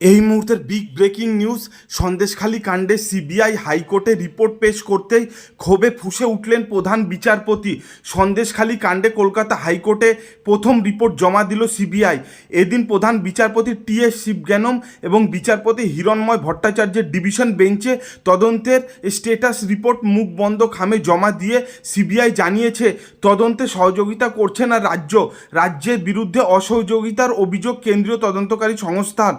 এই মুহূর্তের big breaking news. Sandeshkhali কাণ্ডে সিবিআই হাইকোর্টে রিপোর্ট পেশ করতেই ক্ষোভে ফুঁসে উঠলেন প্রধান বিচারপতি। সন্দেশখালী কাণ্ডে কলকাতা হাইকোর্টে প্রথম রিপোর্ট জমা দিল সিবিআই। এদিন প্রধান বিচারপতি টি.এস. শিবজ্ঞানম এবং বিচারপতি হিরণময় ভট্টাচার্যের ডিভিশন বেঞ্চে তদন্তের স্ট্যাটাস রিপোর্ট মুখ বন্ধ খামে জমা দিয়ে সিবিআই জানিয়েছে তদন্তে সহযোগিতা করছে না রাজ্যের বিরুদ্ধে অসহযোগিতার অভিযোগ কেন্দ্রীয় তদন্তকারী সংস্থার।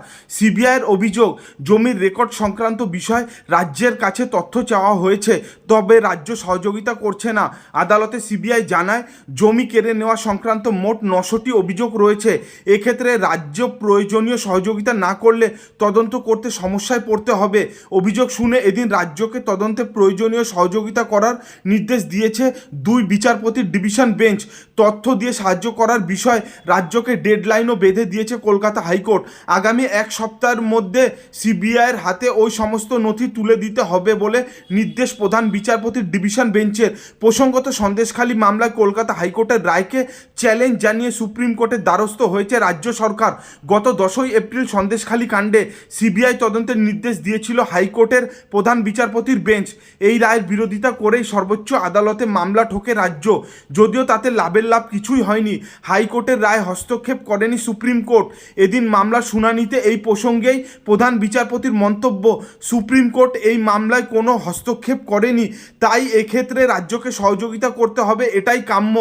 সিবিআইয়ের অভিযোগ, জমির রেকর্ড সংক্রান্ত বিষয় রাজ্যের কাছে তথ্য চাওয়া হয়েছে, তবে রাজ্য সহযোগিতা করছে না। আদালতে সিবিআই জানায় জমি কেড়ে নেওয়া সংক্রান্ত মোট 9টি অভিযোগ রয়েছে। এক্ষেত্রে রাজ্য প্রয়োজনীয় সহযোগিতা না করলে তদন্ত করতে সমস্যায় পড়তে হবে। অভিযোগ শুনে এদিন রাজ্যকে তদন্তে প্রয়োজনীয় সহযোগিতা করার নির্দেশ দিয়েছে 2 বিচারপতির ডিভিশন বেঞ্চ। তথ্য দিয়ে সাহায্য করার বিষয়ে রাজ্যকে ডেডলাইনও বেঁধে দিয়েছে কলকাতা হাইকোর্ট। আগামী এক সপ্তাহের মধ্যে সিবিআইয়ের হাতে ওই সমস্ত নথি তুলে দিতে হবে বলে নির্দেশ প্রধান বিচারপতির ডিভিশন বেঞ্চের। প্রসঙ্গত, সন্দেশখালী মামলায় কলকাতা হাইকোর্টের রায়কে চ্যালেঞ্জ জানিয়ে সুপ্রিম কোর্টের দ্বারস্থ হয়েছে রাজ্য সরকার। গত 10ই এপ্রিল সন্দেশখালী কাণ্ডে সিবিআই তদন্তের নির্দেশ দিয়েছিল হাইকোর্টের প্রধান বিচারপতির বেঞ্চ। এই রায়ের বিরোধিতা করেই সর্বোচ্চ আদালতে মামলা ঠোকে রাজ্য, যদিও তাতে লাভের লাভ কিছুই হয়নি। হাইকোর্টের রায় হস্তক্ষেপ করেনি সুপ্রিম কোর্ট। এদিন মামলার শুনানিতে এই প্রসঙ্গেই প্রধান বিচারপতির মন্তব্য, সুপ্রিম কোর্ট এই মামলায় কোনো হস্তক্ষেপ করেনি, তাই এক্ষেত্রে রাজ্যকে সহযোগিতা করতে হবে, এটাই কাম্য।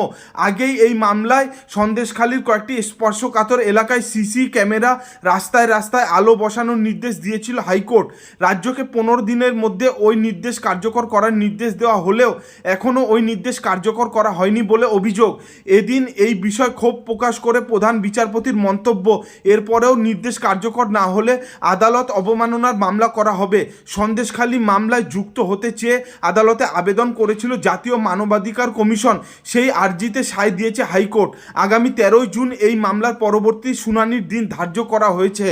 আগেই এই মামলায় সন্দেশখালীর কয়েকটি স্পর্শকাতর এলাকায় সিসি ক্যামেরা, রাস্তায় রাস্তায় আলো বসানোর নির্দেশ দিয়েছিল হাইকোর্ট। রাজ্যকে 15 দিনের মধ্যে ওই নির্দেশ কার্যকর করার নির্দেশ দেওয়া হলেও এখনও ওই নির্দেশ কার্যকর করা হয়নি বলে অভিযোগ। এদিন এই বিষয়ে ক্ষোভ প্রকাশ করে প্রধান বিচারপতির মন্তব্য, এরপরেও নির্দেশ কার্যকর না হলে আদালত অবমাননার মামলা করা হবে। সন্দেশখালী মামলায় যুক্ত হতে চেয়ে আদালতে আবেদন করেছিল জাতীয় মানবাধিকার কমিশন। সেই আর্জিতে সায় দিয়েছে হাইকোর্ট। আগামী 13ই জুন এই মামলার পরবর্তী শুনানির দিন ধার্য করা হয়েছে।